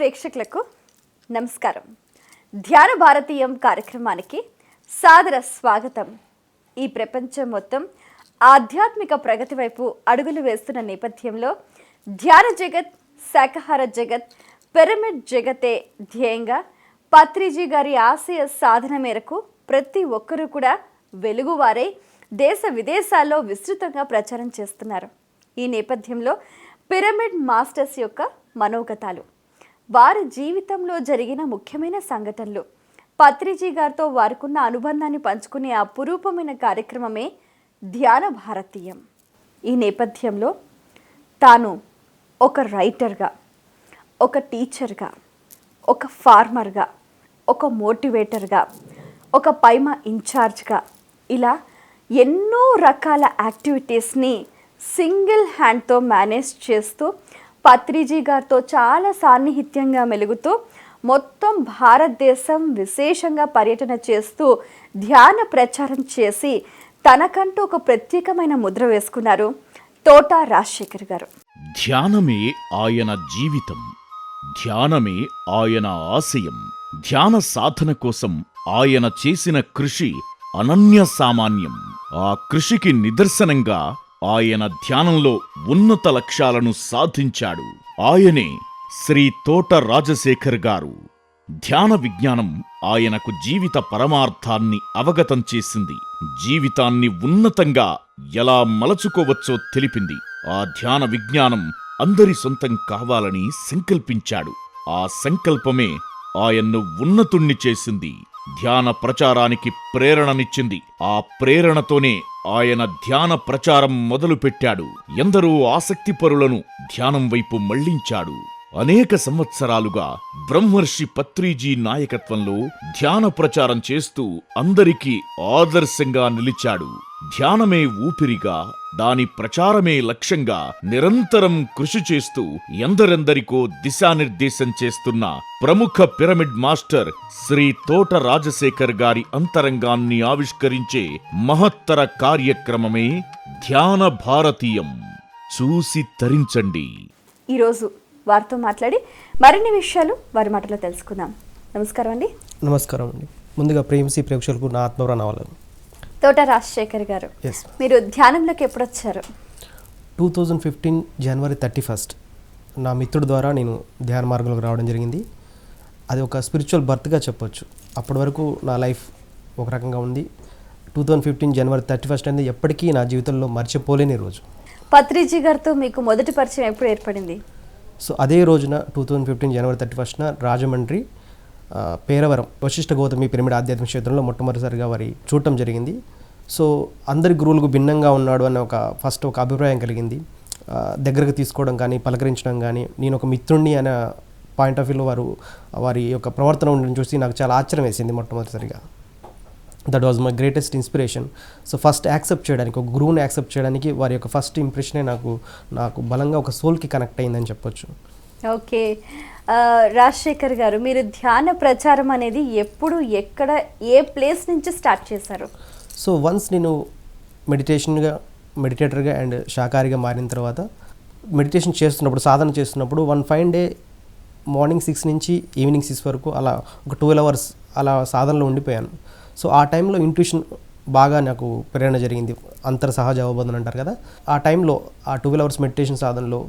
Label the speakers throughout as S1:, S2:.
S1: ప్రేక్షకులకు నమస్కారం. ధ్యాన భారతీయం కార్యక్రమానికి సాదర స్వాగతం. ఈ ప్రపంచం మొత్తం ఆధ్యాత్మిక ప్రగతి వైపు అడుగులు వేస్తున్న నేపథ్యంలో ధ్యాన జగత్, శాకాహార జగత్, పిరమిడ్ జగతే ధ్యేయంగా పత్రిజీ గారి ఆశయ సాధన మేరకు ప్రతి ఒక్కరూ కూడా వెలుగువారై దేశ విదేశాల్లో విస్తృతంగా ప్రచారం చేస్తున్నారు. ఈ నేపథ్యంలో పిరమిడ్ మాస్టర్స్ యొక్క మనోగతాలు, వారి జీవితంలో జరిగిన ముఖ్యమైన సంఘటనలు, పత్రిజీ గారితో వారికున్న అనుబంధాన్ని పంచుకునే అపురూపమైన కార్యక్రమమే ధ్యాన భారతీయం. ఈ నేపథ్యంలో తాను ఒక రైటర్గా, ఒక టీచర్గా, ఒక ఫార్మర్గా, ఒక మోటివేటర్గా, ఒక పైమా ఇన్ఛార్జ్గా ఇలా ఎన్నో రకాల యాక్టివిటీస్ని సింగిల్ హ్యాండ్తో మేనేజ్ చేస్తూ పత్రిజీ గారితో చాలా సాన్నిహిత్యంగా మెలుగుతూ మొత్తం భారతదేశం విశేషంగా పర్యటన చేస్తూ ధ్యాన ప్రచారం చేసి తనకంటూ ఒక ప్రత్యేకమైన ముద్ర వేసుకున్నారు తోట రాజశేఖర్ గారు.
S2: ధ్యానమే ఆయన జీవితం, ధ్యానమే ఆయన ఆశయం. ధ్యాన సాధన కోసం ఆయన చేసిన కృషి అనన్య సామాన్యం. ఆ కృషికి నిదర్శనంగా ఆయన ధ్యానంలో ఉన్నత లక్ష్యాలను సాధించాడు. ఆయనే శ్రీ తోట రాజశేఖర్ గారు. ధ్యాన విజ్ఞానం ఆయనకు జీవిత పరమార్థాన్ని అవగతం చేసింది. జీవితాన్ని ఉన్నతంగా ఎలా మలచుకోవచ్చో తెలిపింది. ఆ ధ్యాన విజ్ఞానం అందరి సొంతం కావాలని సంకల్పించాడు. ఆ సంకల్పమే ఆయన్ను ఉన్నతుణ్ణి చేసింది. ధ్యాన ప్రచారానికి ప్రేరణనిచ్చింది. ఆ ప్రేరణతోనే ఆయన ధ్యాన ప్రచారం మొదలుపెట్టాడు. ఎందరో ఆసక్తిపరులను ధ్యానం వైపు మళ్లించాడు. అనేక సంవత్సరాలుగా బ్రహ్మర్షి పత్రిజీ నాయకత్వంలో ధ్యాన ప్రచారం చేస్తూ అందరికీ ఆదర్శంగా నిలిచాడు. ధ్యానమే ఊపిరిగా, దాని ప్రచారమే లక్ష్యంగా నిరంతరం కృషి చేస్తూ ఎందరెందరికో దిశానిర్దేశం చేస్తున్న ప్రముఖ పిరమిడ్ మాస్టర్ శ్రీ తోట రాజశేఖర్ గారి అంతరంగాన్ని ఆవిష్కరించే మహత్తర కార్యక్రమమే ధ్యాన భారతీయం. చూసి తరించండి.
S1: ఈరోజు వారితో మాట్లాడి మరిన్ని విషయాలు వారి మాటలో తెలుసుకుందాం. నమస్కారం అండి.
S3: నమస్కారం అండి. ముందుగా ప్రేమసి ప్రేక్షకులకు నా ఆత్మవరణాలను.
S1: తోట రాజశేఖర్ గారు, మీరు ధ్యానంలోకి ఎప్పుడు వచ్చారు?
S3: 2015 జనవరి 31 నా మిత్రుడి ద్వారా నేను ధ్యాన మార్గంలోకి రావడం జరిగింది. అది ఒక స్పిరిచువల్ బర్త్గా చెప్పొచ్చు. అప్పటి వరకు నా లైఫ్ ఒక రకంగా ఉంది. 2015 జనవరి 31 అనేది ఎప్పటికీ నా జీవితంలో మర్చిపోలేని రోజు.
S1: పత్రిజీ గారితో మీకు మొదటి పరిచయం ఎప్పుడు ఏర్పడింది?
S3: సో అదే రోజున 2015 జనవరి 31 రాజమండ్రి పేరవరం వశిష్ఠ గౌతమి పిరమిడ్ ఆధ్యాత్మిక క్షేత్రంలో మొట్టమొదటిసారిగా వారి చూడటం జరిగింది. సో అందరి గురువులకు భిన్నంగా ఉన్నాడు అనే ఫస్ట్ ఒక అభిప్రాయం కలిగింది. దగ్గరకు తీసుకోవడం కానీ, పలకరించడం కానీ, నేను ఒక మిత్రుణ్ణి అనే పాయింట్ ఆఫ్ వ్యూలో వారి యొక్క ప్రవర్తన ఉండడం చూసి నాకు చాలా ఆశ్చర్యం వేసింది మొట్టమొదటిసారిగా. That was my greatest inspiration. So first accept చేయడానికి, ఒక గురువుని యాక్సెప్ట్ చేయడానికి వారి యొక్క ఫస్ట్ ఇంప్రెషనే నాకు బలంగా ఒక సోల్కి కనెక్ట్ అయిందని చెప్పొచ్చు. ఓకే,
S1: రాజశేఖర్ గారు, మీరు ధ్యాన ప్రచారం అనేది ఎప్పుడు, ఎక్కడ, ఏ ప్లేస్ నుంచి స్టార్ట్ చేశారు?
S3: సో వన్స్ నేను మెడిటేటర్గా అండ్ శాకాహారిగా మారిన తర్వాత మెడిటేషన్ చేస్తున్నప్పుడు, సాధన చేస్తున్నప్పుడు వన్ ఫైన్ డే మార్నింగ్ 6 నుంచి ఈవినింగ్ 6 వరకు అలా ఒక 12 hours అలా సాధనలో ఉండిపోయాను. సో ఆ టైంలో ఇంట్యూషన్ బాగా నాకు ప్రేరణ జరిగింది. అంతర్ సహజ అవబోధన అంటారు కదా. ఆ టైంలో ఆ 12 hours మెడిటేషన్ సాధనలో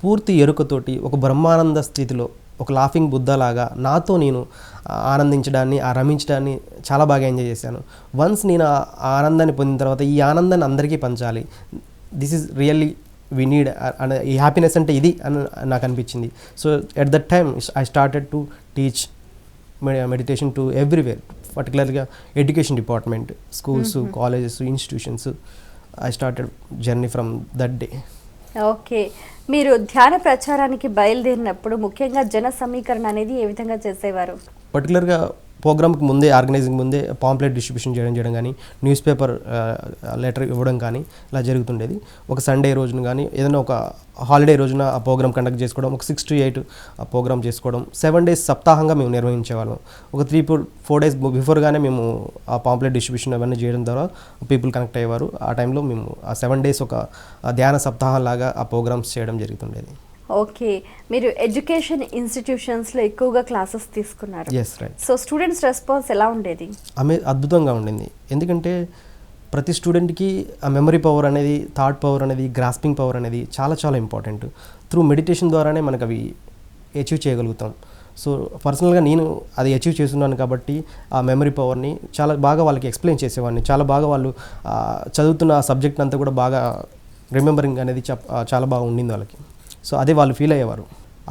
S3: పూర్తి ఎరుకతోటి ఒక బ్రహ్మానంద స్థితిలో, ఒక లాఫింగ్ బుద్ధలాగా నాతో నేను ఆనందించడాన్ని, రమించడాన్ని చాలా బాగా ఎంజాయ్ చేశాను. వన్స్ నేను ఆ ఆనందాన్ని పొందిన తర్వాత ఈ ఆనందాన్ని అందరికీ పంచాలి, this is really we need, ఈ హ్యాపీనెస్ అంటే ఇది అని నాకు అనిపించింది. So at that time I started to teach meditation to everywhere, పర్టికులర్గా education department, schools, colleges, institutions. I started journey from that day.
S1: Okay, మీరు ధ్యాన ప్రచారానికి బయలుదేరినప్పుడు ముఖ్యంగా జన సమీకరణ అనేది ఏ విధంగా చేసేవారు?
S3: పర్టికులర్గా ప్రోగ్రామ్కి ముందే, ఆర్గనైజింగ్ ముందే పాంప్లెట్ డిస్ట్రిబ్యూషన్ చేయడం కానీ, న్యూస్ పేపర్ లెటర్ ఇవ్వడం కానీ ఇలా జరుగుతుండేది. ఒక సండే రోజున కానీ, ఏదైనా ఒక హాలిడే రోజున ఆ ప్రోగ్రామ్ కండక్ట్ చేసుకోవడం, ఒక 6 to 8 ఆ ప్రోగ్రామ్ చేసుకోవడం. 7 days సప్తాహంగా మేము నిర్వహించేవాళ్ళం. ఒక 3-4 days బిఫోర్గానే మేము ఆ పాంప్లెట్ డిస్ట్రిబ్యూషన్ అవన్నీ చేయడం ద్వారా పీపుల్ కనెక్ట్ అయ్యేవారు. ఆ టైంలో మేము ఆ 7 days ఒక ధ్యాన సప్తాహం లాగా ఆ ప్రోగ్రామ్స్ చేయడం జరుగుతుండేది.
S1: ఓకే, మీరు ఎడ్యుకేషన్ ఇన్స్టిట్యూషన్స్లో ఎక్కువగా క్లాసెస్ తీసుకున్నారు.
S3: Yes right.
S1: So students response ఎలా ఉండేది?
S3: అద్భుతంగా ఉండింది. ఎందుకంటే ప్రతి స్టూడెంట్కి ఆ మెమరీ పవర్ అనేది, థాట్ పవర్ అనేది, గ్రాస్పింగ్ పవర్ అనేది చాలా చాలా ఇంపార్టెంట్. త్రూ మెడిటేషన్ ద్వారానే మనకు అవి అచీవ్ చేయగలుగుతాం. సో పర్సనల్గా నేను అది అచీవ్ చేస్తున్నాను కాబట్టి ఆ మెమరీ పవర్ని చాలా బాగా వాళ్ళకి ఎక్స్ప్లెయిన్ చేసేవాడిని. చాలా బాగా వాళ్ళు చదువుతున్న సబ్జెక్ట్ అంతా కూడా బాగా రిమెంబరింగ్ అనేది చాలా బాగా ఉండింది వాళ్ళకి. సో అదే వాళ్ళు ఫీల్ అయ్యేవారు.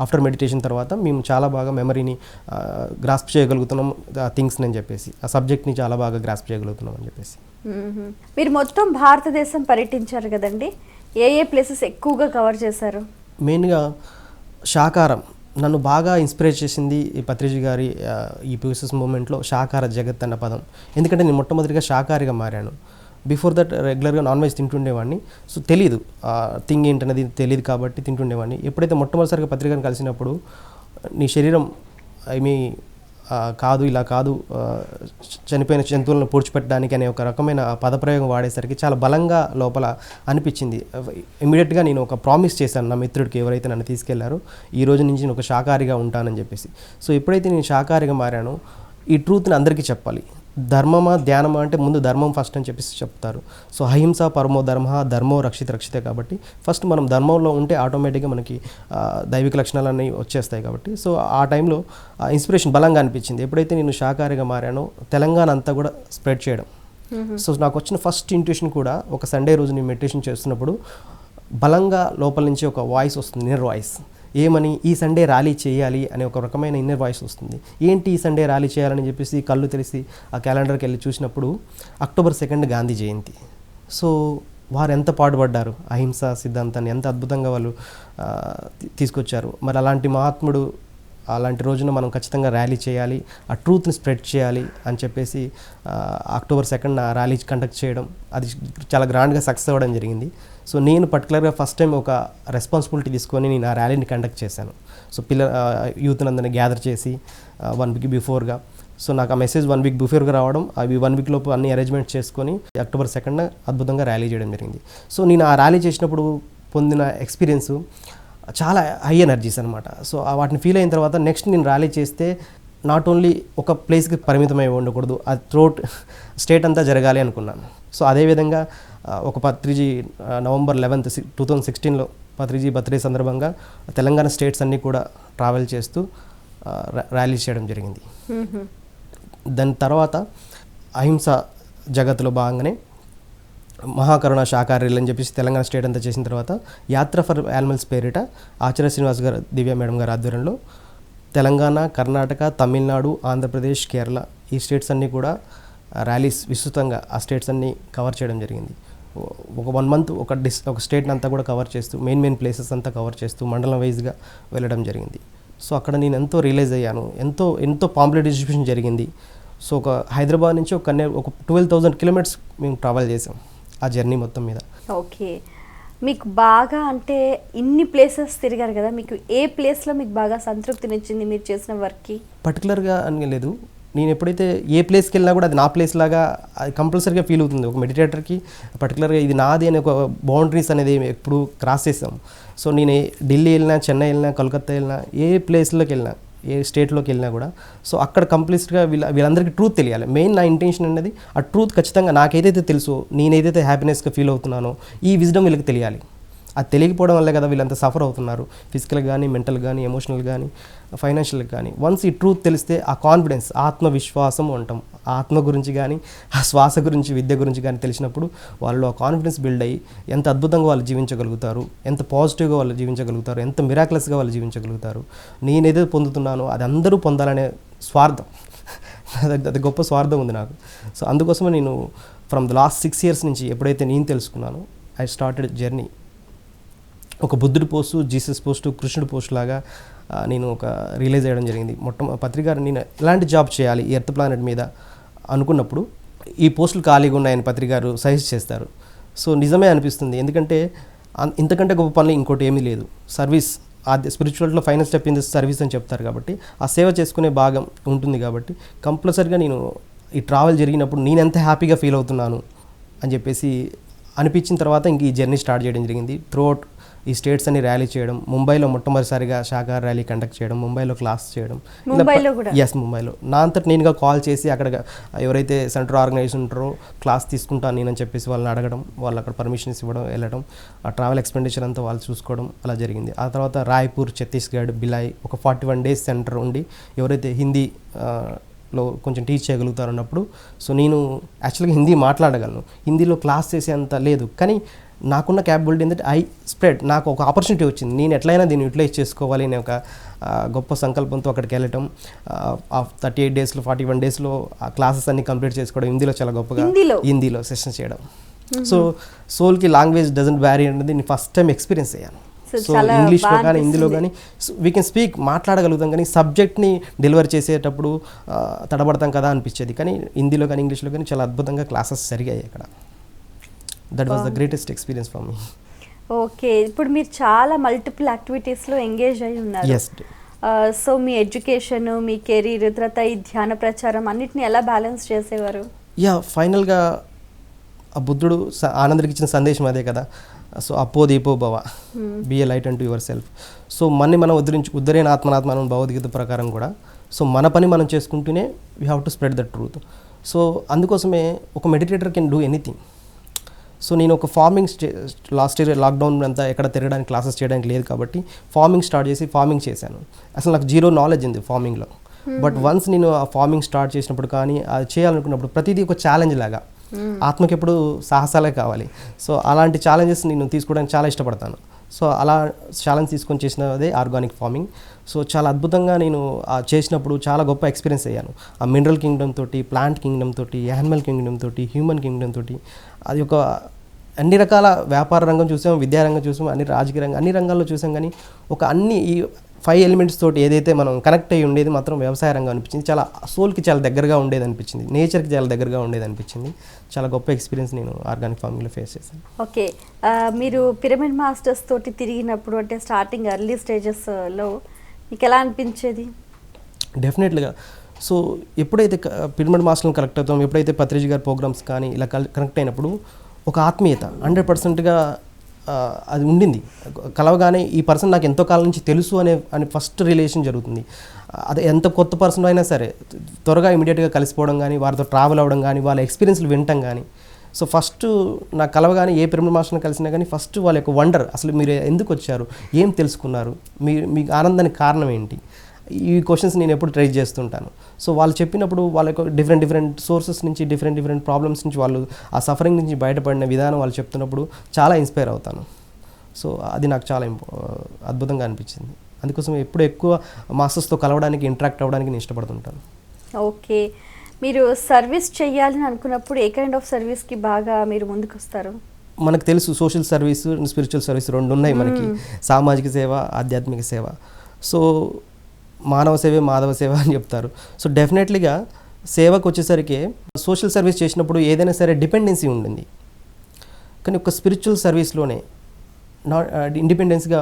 S3: ఆఫ్టర్ మెడిటేషన్ తర్వాత మేము చాలా బాగా మెమరీని గ్రాస్ప్ చేయగలుగుతున్నాం థింగ్స్ని అని చెప్పేసి, ఆ సబ్జెక్ట్ని చాలా బాగా గ్రాస్ప్ చేయగలుగుతున్నాం అని చెప్పేసి.
S1: మీరు మొత్తం భారతదేశం పర్యటించారు కదండి, ఏ ఏ ప్లేసెస్ ఎక్కువగా కవర్ చేశారు?
S3: మెయిన్గా శాకారం నన్ను బాగా ఇన్స్పైర్ చేసింది ఈ పత్రిజీ గారి ఈ ప్యూసెస్ మూమెంట్లో శాకార జగత్ అన్న పదం. ఎందుకంటే నేను మొట్టమొదటిగా శాకారిగా మారాను. బిఫోర్ దట్ రెగ్యులర్గా నాన్ వెజ్ తింటుండేవాడిని. సో తెలీదు థింగ్ ఏంటనేది తెలియదు కాబట్టి తింటుండేవాడిని. ఎప్పుడైతే మొట్టమొదటిసారిగా పత్రికను కలిసినప్పుడు నీ శరీరం ఏమీ కాదు, ఇలా కాదు, చనిపోయిన జంతువులను పూడ్చిపెట్టడానికి అనే ఒక రకమైన పదప్రయోగం వాడేసరికి చాలా బలంగా లోపల అనిపించింది. ఇమీడియట్గా నేను ఒక ప్రామిస్ చేశాను నా మిత్రుడికి, ఎవరైతే నన్ను తీసుకెళ్లారో, ఈ రోజు నుంచి నేను ఒక శాకాహారిగా ఉంటానని చెప్పేసి. సో ఎప్పుడైతే నేను శాకాహారిగా మారానో ఈ ట్రూత్ని అందరికీ చెప్పాలి. ధర్మమా ధ్యానమా అంటే ముందు ధర్మం ఫస్ట్ అని చెప్పేసి చెప్తారు. సో అహింస పరమో ధర్మ, ధర్మో రక్షితే కాబట్టి ఫస్ట్ మనం ధర్మంలో ఉంటే ఆటోమేటిక్గా మనకి దైవిక లక్షణాలన్నీ వచ్చేస్తాయి కాబట్టి. సో ఆ టైంలో ఇన్స్పిరేషన్ బలంగా అనిపించింది. ఎప్పుడైతే నేను శాకాహారిగా మారానో తెలంగాణ అంతా కూడా స్ప్రెడ్ చేయడం. సో నాకు వచ్చిన ఫస్ట్ ఇంట్యూషన్ కూడా ఒక సండే రోజు నేను మెడిటేషన్ చేస్తున్నప్పుడు బలంగా లోపల నుంచి ఒక వాయిస్ వస్తుంది, ఇన్నర్ వాయిస్. ఏమని, ఈ సండే ర్యాలీ చేయాలి అనే ఒక రకమైన ఇన్నర్ వాయిస్ వస్తుంది. ఏంటి ఈ సండే ర్యాలీ చేయాలని చెప్పేసి కళ్ళు తెలిసి ఆ క్యాలెండర్కి వెళ్ళి చూసినప్పుడు October 2 గాంధీ జయంతి. సో వారు ఎంత పాటుపడ్డారు, అహింస సిద్ధాంతాన్ని ఎంత అద్భుతంగా వాళ్ళు తీసుకొచ్చారు. మరి అలాంటి మహాత్ముడు అలాంటి రోజున మనం ఖచ్చితంగా ర్యాలీ చేయాలి, ఆ ట్రూత్ని స్ప్రెడ్ చేయాలి అని చెప్పేసి October 2 ర్యాలీ కండక్ట్ చేయడం, అది చాలా గ్రాండ్గా సక్సెస్ అవ్వడం జరిగింది. సో నేను పర్టికులర్గా ఫస్ట్ టైం ఒక రెస్పాన్సిబిలిటీ తీసుకొని నేను ఆ ర్యాలీని కండక్ట్ చేశాను. సో యూత్ అందరినీ గ్యాదర్ చేసి 1 వీక్ బిఫోర్గా. సో నాకు ఆ మెసేజ్ 1 వీక్ బిఫోర్గా రావడం, అవి 1 వీక్ లోపు అన్ని అరేంజ్మెంట్స్ చేసుకొని October 2 అద్భుతంగా ర్యాలీ చేయడం జరిగింది. సో నేను ఆ ర్యాలీ చేసినప్పుడు పొందిన ఎక్స్పీరియన్స్ చాలా హై ఎనర్జీస్ అనమాట. సో వాటిని ఫీల్ అయిన తర్వాత నెక్స్ట్ నేను ర్యాలీ చేస్తే నాట్ ఓన్లీ ఒక ప్లేస్కి పరిమితమై ఉండకూడదు, అది త్రోట్ స్టేట్ అంతా జరగాలి అనుకున్నాను. సో అదేవిధంగా ఒక పత్రిజీ November 11, 2016లో పత్రిజీ బర్త్డే సందర్భంగా తెలంగాణ స్టేట్స్ అన్నీ కూడా ట్రావెల్ చేస్తూ ర్యాలీ చేయడం జరిగింది. దాని తర్వాత అహింస జగత్తులో భాగంగానే మహాకరుణ శాకాహారులు అని చెప్పేసి తెలంగాణ స్టేట్ అంతా చేసిన తర్వాత యాత్ర ఫర్ యానిమల్స్ పేరిట ఆచార్య శ్రీనివాస్ గారు, దివ్య మేడం గారు ఆధ్వర్యంలో తెలంగాణ, కర్ణాటక, తమిళనాడు, ఆంధ్రప్రదేశ్, కేరళ ఈ స్టేట్స్ అన్నీ కూడా ర్యాలీస్ విస్తృతంగా ఆ స్టేట్స్ అన్నీ కవర్ చేయడం జరిగింది. ఒక 1 మంత్ ఒక స్టేట్ని అంతా కూడా కవర్ చేస్తూ మెయిన్ ప్లేసెస్ అంతా కవర్ చేస్తూ మండలం వైజ్గా వెళ్ళడం జరిగింది. సో అక్కడ నేను ఎంతో రియలైజ్ అయ్యాను, ఎంతో పాంప్లెట్ డిస్ట్రిబ్యూషన్ జరిగింది. సో ఒక హైదరాబాద్ నుంచి ఒక 12,000 కిలోమీటర్స్ మేము ట్రావెల్ చేసాం ఆ జర్నీ మొత్తం మీద.
S1: ఓకే, మీకు బాగా అంటే ఇన్ని ప్లేసెస్ తిరిగారు కదా, మీకు ఏ ప్లేస్లో మీకు బాగా సంతృప్తినిచ్చింది మీరు చేసిన వర్క్కి?
S3: పర్టికులర్గా అని లేదు, నేను ఎప్పుడైతే ఏ ప్లేస్కి వెళ్ళినా కూడా అది నా ప్లేస్ లాగా అది కంపల్సరీగా ఫీల్ అవుతుంది. ఒక మెడిటేటర్కి పర్టికులర్గా ఇది నాది అనే ఒక బౌండరీస్ అనేది ఎప్పుడు క్రాస్ చేసాం. సో నేను ఢిల్లీ వెళ్ళినా, చెన్నై వెళ్ళినా, కోల్కతా వెళ్ళినా, ఏ ప్లేస్లోకి వెళ్ళినా, ఏ స్టేట్లోకి వెళ్ళినా కూడా సో అక్కడ కంప్లీట్గా వీళ్ళందరికీ ట్రూత్ తెలియాలి. మెయిన్ నా ఇంటెన్షన్ అనేది ఆ ట్రూత్ ఖచ్చితంగా నాకేదైతే తెలుసో, నేనేదైతే హ్యాపీనెస్గా ఫీల్ అవుతున్నానో ఈ విజ్డమ్ వీళ్ళకి తెలియాలి. అది తెలియకపోవడం వల్లే కదా వీళ్ళంతా సఫర్ అవుతున్నారు, ఫిజికల్ కానీ, మెంటల్ కానీ, ఎమోషనల్ కానీ, ఫైనాన్షియల్ కానీ. వన్స్ ఈ ట్రూత్ తెలిస్తే ఆ కాన్ఫిడెన్స్, ఆత్మవిశ్వాసం అంటాం, ఆత్మ గురించి కానీ, ఆ శ్వాస గురించి, విద్య గురించి కానీ తెలిసినప్పుడు వాళ్ళు ఆ కాన్ఫిడెన్స్ బిల్డ్ అయ్యి ఎంత అద్భుతంగా వాళ్ళు జీవించగలుగుతారు, ఎంత పాజిటివ్గా వాళ్ళు జీవించగలుగుతారు, ఎంత మిరాక్లస్గా వాళ్ళు జీవించగలుగుతారు. నేనేదో పొందుతున్నానో అది అందరూ పొందాలనే స్వార్థం, అది గొప్ప స్వార్థం ఉంది నాకు. సో అందుకోసమే నేను ఫ్రమ్ ద లాస్ట్ 6 years నుంచి ఎప్పుడైతే నేను తెలుసుకున్నానో ఐ స్టార్టెడ్ జర్నీ. ఒక బుద్ధుడి పోస్టు, జీసస్ పోస్టు, కృష్ణుడి పోస్ట్ లాగా నేను ఒక రియలైజ్ అయ్యడం జరిగింది. పత్రిక నేను ఎలాంటి జాబ్ చేయాలి ఈ ఎర్త్ ప్లానెట్ మీద అనుకున్నప్పుడు ఈ పోస్టులు ఖాళీగా ఉన్నాయని పత్రిక గారు సజెస్ట్ చేస్తారు. సో నిజమే అనిపిస్తుంది, ఎందుకంటే ఇంతకంటే గొప్ప పనులు ఇంకోటి ఏమీ లేదు. సర్వీస్, స్పిరిచువల్లో final step in this service అని చెప్తారు కాబట్టి ఆ సేవ చేసుకునే భాగం ఉంటుంది. కాబట్టి కంపల్సరిగా నేను ఈ ట్రావెల్ జరిగినప్పుడు నేను ఎంత హ్యాపీగా ఫీల్ అవుతున్నాను అని చెప్పేసి అనిపించిన తర్వాత ఇంక ఈ జర్నీ స్టార్ట్ చేయడం జరిగింది. త్రూఅవుట్ ఈ స్టేట్స్ అన్ని ర్యాలీ చేయడం, ముంబైలో మొట్టమొదటిసారిగా శాఖాహార ర్యాలీ కండక్ట్ చేయడం, ముంబైలో క్లాస్ చేయడం.
S1: ముంబైలో కూడా?
S3: ఎస్, ముంబైలో నా అంతటి నేనుగా కాల్ చేసి అక్కడ ఎవరైతే సెంటర్ ఆర్గనైజేషన్ ఉంటారో క్లాస్ తీసుకుంటాను నేనని చెప్పేసి వాళ్ళని అడగడం, వాళ్ళు అక్కడ పర్మిషన్స్ ఇవ్వడం, వెళ్ళడం, ఆ ట్రావెల్ ఎక్స్పెండిచర్ అంతా వాళ్ళు చూసుకోవడం అలా జరిగింది. ఆ తర్వాత రాయ్పూర్, ఛత్తీస్గఢ్, బిలాయ్ ఒక 41 days సెంటర్ ఉండి ఎవరైతే హిందీ లో కొంచెం టీచ్ చేయగలుగుతారు అన్నప్పుడు, సో నేను యాక్చువల్గా హిందీ మాట్లాడగలను, హిందీలో క్లాస్ చేసేంత లేదు, కానీ నాకున్న క్యాపబిలిటీ ఏంటంటే ఐ స్ప్రెడ్, నాకు ఒక ఆపర్చునిటీ వచ్చింది, నేను ఎట్లయినా దీన్ని యూటిలైజ్ చేసుకోవాలి అనే ఒక గొప్ప సంకల్పంతో అక్కడికి వెళ్ళటం. 38 daysలో 41 daysలో ఆ క్లాసెస్ అన్ని కంప్లీట్ చేసుకోవడం, హిందీలో చాలా గొప్పగా హిందీలో సెషన్ చేయడం. సో సోల్కి లాంగ్వేజ్ డజంట్ వ్యారీ అనేది నేను ఫస్ట్ టైం ఎక్స్పీరియన్స్ అయ్యాను. సో ఇంగ్లీష్లో కానీ హిందీలో కానీ వీ కెన్ స్పీక్, మాట్లాడగలుగుతాం, కానీ సబ్జెక్ట్ని డెలివర్ చేసేటప్పుడు తడబడతాం కదా అనిపించేది. కానీ హిందీలో కానీ ఇంగ్లీష్లో కానీ చాలా అద్భుతంగా క్లాసెస్ జరిగాయి అక్కడ. That was the greatest experience for me.
S1: Okay, ఇప్పుడు మీరు చాలా మల్టిపుల్ యాక్టివిటీస్లో ఎంగేజ్ అయి ఉన్నారు.
S3: ఎస్.
S1: సో మీ ఎడ్యుకేషన్, మీ కెరీర్, తర్వాత ఈ ధ్యాన ప్రచారం అన్నిటిని ఎలా బ్యాలెన్స్ చేసేవారు?
S3: యా, ఫైనల్గా ఆ బుద్ధుడు ఆనందరికి ఇచ్చిన సందేశం అదే కదా. సో అప్పో దీపో భవ, బీ ఏ లైట్ అంటూ యువర్ సెల్ఫ్. సో మనని మనం ఉద్ధరైన ఆత్మనాత్మనం భగవద్గీత ప్రకారం కూడా, సో మన పని మనం చేసుకుంటూనే we have to spread the truth. So అందుకోసమే ఒక meditator can do anything. So నేను ఒక ఫార్మింగ్ లాస్ట్ ఇయర్ లాక్డౌన్ అంతా ఎక్కడ తిరగడానికి క్లాసెస్ చేయడానికి లేదు కాబట్టి ఫార్మింగ్ స్టార్ట్ చేసి ఫార్మింగ్ చేశాను. అసలు నాకు జీరో నాలెడ్జ్ ఉంది ఫార్మింగ్లో. బట్ వన్స్ నేను ఆ ఫార్మింగ్ స్టార్ట్ చేసినప్పుడు కానీ అది చేయాలనుకున్నప్పుడు ప్రతిదీ ఒక ఛాలెంజ్ లాగా, ఆత్మకి ఎప్పుడు సాహసాలే కావాలి. సో అలాంటి ఛాలెంజెస్ నేను తీసుకోవడానికి చాలా ఇష్టపడతాను. సో అలా ఛాలెంజ్ తీసుకొని చేసినదే ఆర్గానిక్ ఫార్మింగ్. సో చాలా అద్భుతంగా నేను చేసినప్పుడు చాలా గొప్ప ఎక్స్పీరియన్స్ అయ్యాను. ఆ మినరల్ కింగ్డమ్ తోటి, ప్లాంట్ కింగ్డమ్ తోటి, యానిమల్ కింగ్డమ్ తోటి, హ్యూమన్ కింగ్డమ్ తోటి, అది ఒక అన్ని రకాల వ్యాపార రంగం చూసాం, విద్యారంగం చూసాం, అన్ని రాజకీయ రంగం, అన్ని రంగాల్లో చూసాం. కానీ ఒక అన్ని ఈ 5 elements తోటి ఏదైతే మనం కనెక్ట్ అయ్యి ఉండేది మాత్రం వ్యవసాయ రంగం అనిపించింది. చాలా సోల్కి చాలా దగ్గరగా ఉండేది అనిపించింది, నేచర్కి చాలా దగ్గరగా ఉండేది అనిపించింది. చాలా గొప్ప ఎక్స్పీరియన్స్ నేను ఆర్గానిక్ ఫార్మింగ్లో ఫేస్ చేశాను.
S1: ఓకే, మీరు పిరమిడ్ మాస్టర్స్ తోటి తిరిగినప్పుడు, అంటే స్టార్టింగ్ ఎర్లీ స్టేజెస్లో మీకు ఎలా అనిపించేది?
S3: డెఫినెట్లీగా. సో ఎప్పుడైతే పిరమిడ్ మాస్టర్లను కనెక్ట్ అవుతాం, ఎప్పుడైతే పత్రిజీ గారి ప్రోగ్రామ్స్ కానీ ఇలా కనెక్ట్ అయినప్పుడు ఒక ఆత్మీయత 100%గా అది ఉండింది. కలవగానే ఈ పర్సన్ నాకు ఎంతో కాలం నుంచి తెలుసు అనే ఫస్ట్ రిలేషన్ జరుగుతుంది. అది ఎంత కొత్త పర్సన్ అయినా సరే త్వరగా ఇమీడియట్గా కలిసిపోవడం కానీ, వారితో ట్రావెల్ అవ్వడం కానీ, వాళ్ళ ఎక్స్పీరియన్స్లు వినటం కానీ. సో ఫస్ట్ నాకు కలవగానే ఏ పిరమిడ్ మాస్టర్ని కలిసినా కానీ ఫస్ట్ వాళ్ళ యొక్క వండర్, అసలు మీరు ఎందుకు వచ్చారు, ఏం తెలుసుకున్నారు, మీకు ఆనందానికి కారణం ఏంటి, ఈ క్వశ్చన్స్ నేను ఎప్పుడు ట్రై చేస్తుంటాను. సో వాళ్ళు చెప్పినప్పుడు వాళ్ళ యొక్క డిఫరెంట్ సోర్సెస్ నుంచి, డిఫరెంట్ ప్రాబ్లమ్స్ నుంచి, వాళ్ళు ఆ సఫరింగ్ నుంచి బయటపడిన విధానం వాళ్ళు చెప్తున్నప్పుడు చాలా ఇన్స్పైర్ అవుతాను. సో అది నాకు చాలా అద్భుతంగా అనిపించింది. అందుకోసం ఎప్పుడు ఎక్కువ మాస్టర్స్తో కలవడానికి, ఇంటరాక్ట్ అవ్వడానికి నేను ఇష్టపడుతుంటాను.
S1: ఓకే, మీరు సర్వీస్ చేయాలని అనుకున్నప్పుడు ఏ కైండ్ ఆఫ్ సర్వీస్కి బాగా మీరు ముందుకు వస్తారు?
S3: మనకు తెలుసు సోషల్ సర్వీస్, స్పిరిచువల్ సర్వీస్ రెండు ఉన్నాయి మనకి, సామాజిక సేవ, ఆధ్యాత్మిక సేవ. సో మానవ సేవే మాధవ సేవ అని చెప్తారు. సో డెఫినెట్లీగా సేవకు వచ్చేసరికి సోషల్ సర్వీస్ చేసినప్పుడు ఏదైనా సరే డిపెండెన్సీ ఉండింది, కానీ ఒక స్పిరిచువల్ సర్వీస్లోనే ఇండిపెండెన్స్గా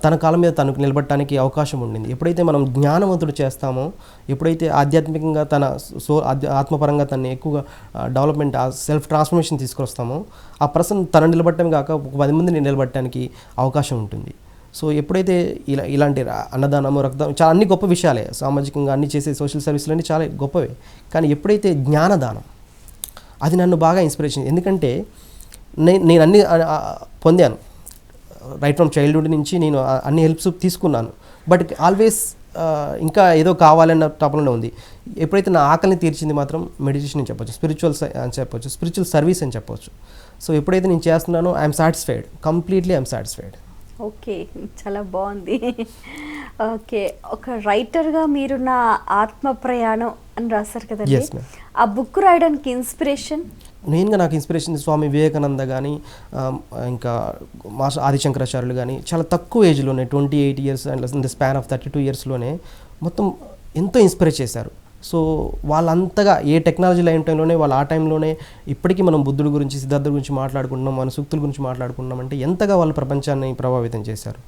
S3: తన కాలం మీద తనకు నిలబడటానికి అవకాశం ఉండింది. ఎప్పుడైతే మనం జ్ఞానవంతుడు చేస్తామో, ఎప్పుడైతే ఆధ్యాత్మికంగా ఆత్మపరంగా తనని ఎక్కువగా డెవలప్మెంట్, సెల్ఫ్ ట్రాన్స్ఫర్మేషన్ తీసుకొస్తామో, ఆ పర్సన్ తన నిలబడటం కాక ఒక 10 మందిని నిలబడటానికి అవకాశం ఉంటుంది. సో ఎప్పుడైతే ఇలాంటి అన్నదానము, రక్తదానం, చాలా అన్ని గొప్ప విషయాలే, సామాజికంగా అన్ని చేసే సోషల్ సర్వీసులు అన్నీ చాలా గొప్పవే. కానీ ఎప్పుడైతే జ్ఞానదానం, అది నన్ను బాగా ఇన్స్పిరేషన్. ఎందుకంటే నేను అన్ని పొందాను, రైట్ ఫ్రమ్ చైల్డ్హుడ్ నుంచి నేను అన్ని హెల్ప్స్ తీసుకున్నాను. బట్ ఆల్వేస్ ఇంకా ఏదో కావాలన్న తపనలో ఉంది. ఎప్పుడైతే నా ఆకలిని తీర్చింది మాత్రం మెడిటేషన్ అని చెప్పొచ్చు, స్పిరిచువల్ అని చెప్పొచ్చు, స్పిరిచువల్ సర్వీస్ అని చెప్పొచ్చు. సో ఎప్పుడైతే నేను చేస్తున్నానో I'm satisfied, completely I'm satisfied.
S1: Okay, చాలా బాగుంది. ఓకే, ఒక రైటర్గా మీరు నా ఆత్మ ప్రయాణం అని రాస్తారు కదండి, ఆ బుక్ రాయడానికి ఇన్స్పిరేషన్?
S3: మెయిన్గా నాకు ఇన్స్పిరేషన్ స్వామి వివేకానంద కానీ, ఇంకా మాస్టర్ ఆదిశంకరాచార్యులు కానీ, చాలా తక్కువ ఏజ్లోనే 28 years and in the span of 32 yearsలోనే మొత్తం ఎంతో ఇన్స్పైర్ చేశారు. సో వాళ్ళంతగా ఏ టెక్నాలజీ లైన్ టైంలోనే వాళ్ళు ఆ టైంలోనే ఇప్పటికీ మనం బుద్ధుడి గురించి, సిద్ధార్థ గురించి మాట్లాడుకుంటున్నాం, మన సూక్తుల గురించి మాట్లాడుకుంటున్నాం అంటే ఎంతగా వాళ్ళు ప్రపంచాన్ని ప్రభావితం చేశారు.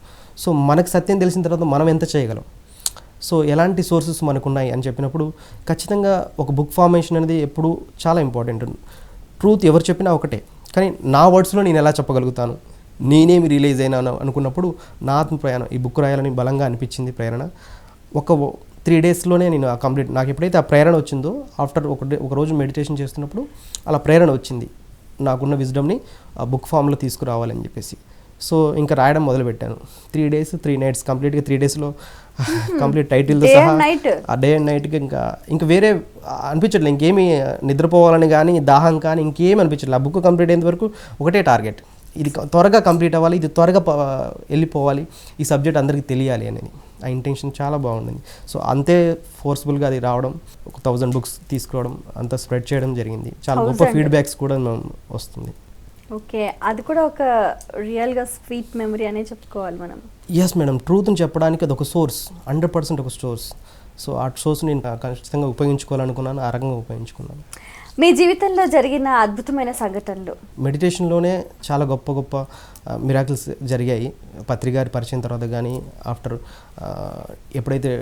S3: సో మనకు సత్యం తెలిసిన తర్వాత మనం ఎంత చేయగలం, సో ఎలాంటి సోర్సెస్ మనకున్నాయి అని చెప్పినప్పుడు ఖచ్చితంగా ఒక బుక్ ఫార్మేషన్ అనేది ఎప్పుడు చాలా ఇంపార్టెంట్. ట్రూత్ ఎవరు చెప్పినా ఒకటే, కానీ నా వర్డ్స్లో నేను ఎలా చెప్పగలుగుతాను, నేనేమి రియలైజ్ అయినాను అనుకున్నప్పుడు నా ఆత్మ ప్రయాణం ఈ బుక్ రాయాలని బలంగా అనిపించింది ప్రేరణ. ఒక 3 డేస్లోనే నేను కంప్లీట్, నాకు ఎప్పుడైతే ఆ ప్రేరణ వచ్చిందో ఆఫ్టర్ ఒక రోజు మెడిటేషన్ చేస్తున్నప్పుడు అలా ప్రేరణ వచ్చింది, నాకున్న విజ్డమ్ని ఆ బుక్ ఫామ్లో తీసుకురావాలని చెప్పేసి. సో ఇంకా రాయడం మొదలుపెట్టాను. 3 days 3 nights కంప్లీట్గా 3 daysలో కంప్లీట్ టైటిల్తో సహా ఆ డే అండ్ నైట్కి ఇంకా వేరే అనిపించట్లేదు, ఇంకేమీ నిద్రపోవాలని కానీ దాహం కానీ ఇంకేమీ అనిపించట్లేదు. ఆ బుక్ కంప్లీట్ అయ్యేంత వరకు ఒకటే టార్గెట్, ఇది త్వరగా కంప్లీట్ అవ్వాలి, ఇది త్వరగా వెళ్ళిపోవాలి, ఈ సబ్జెక్ట్ అందరికీ తెలియాలి అనేది ఆ ఇంటెన్షన్ చాలా బాగుండింది. సో అంతే ఫోర్స్ఫుల్గా అది రావడం, ఒక 1000 books తీసుకోవడం, అంతా స్ప్రెడ్ చేయడం జరిగింది. చాలా గొప్ప ఫీడ్బ్యాక్స్ కూడా వస్తుంది.
S1: ఓకే, అది కూడా ఒక రియల్గా స్వీట్ మెమరీ అనే చెప్పుకోవాలి మనం.
S3: ఎస్ మేడం, ట్రూత్ని చెప్పడానికి అది ఒక సోర్స్, 100% ఒక సోర్స్. సో ఆ సోర్స్ నేను ఖచ్చితంగా ఉపయోగించుకోవాలనుకున్నాను, ఆ రకంగా ఉపయోగించుకున్నాను.
S1: మీ జీవితంలో జరిగిన అద్భుతమైన సంఘటనలు?
S3: మెడిటేషన్లోనే చాలా గొప్ప గొప్ప మిరాకిల్స్ జరిగాయి. పత్రికారి పరిచయం తర్వాత కానీ ఆఫ్టర్ ఎప్పుడైతే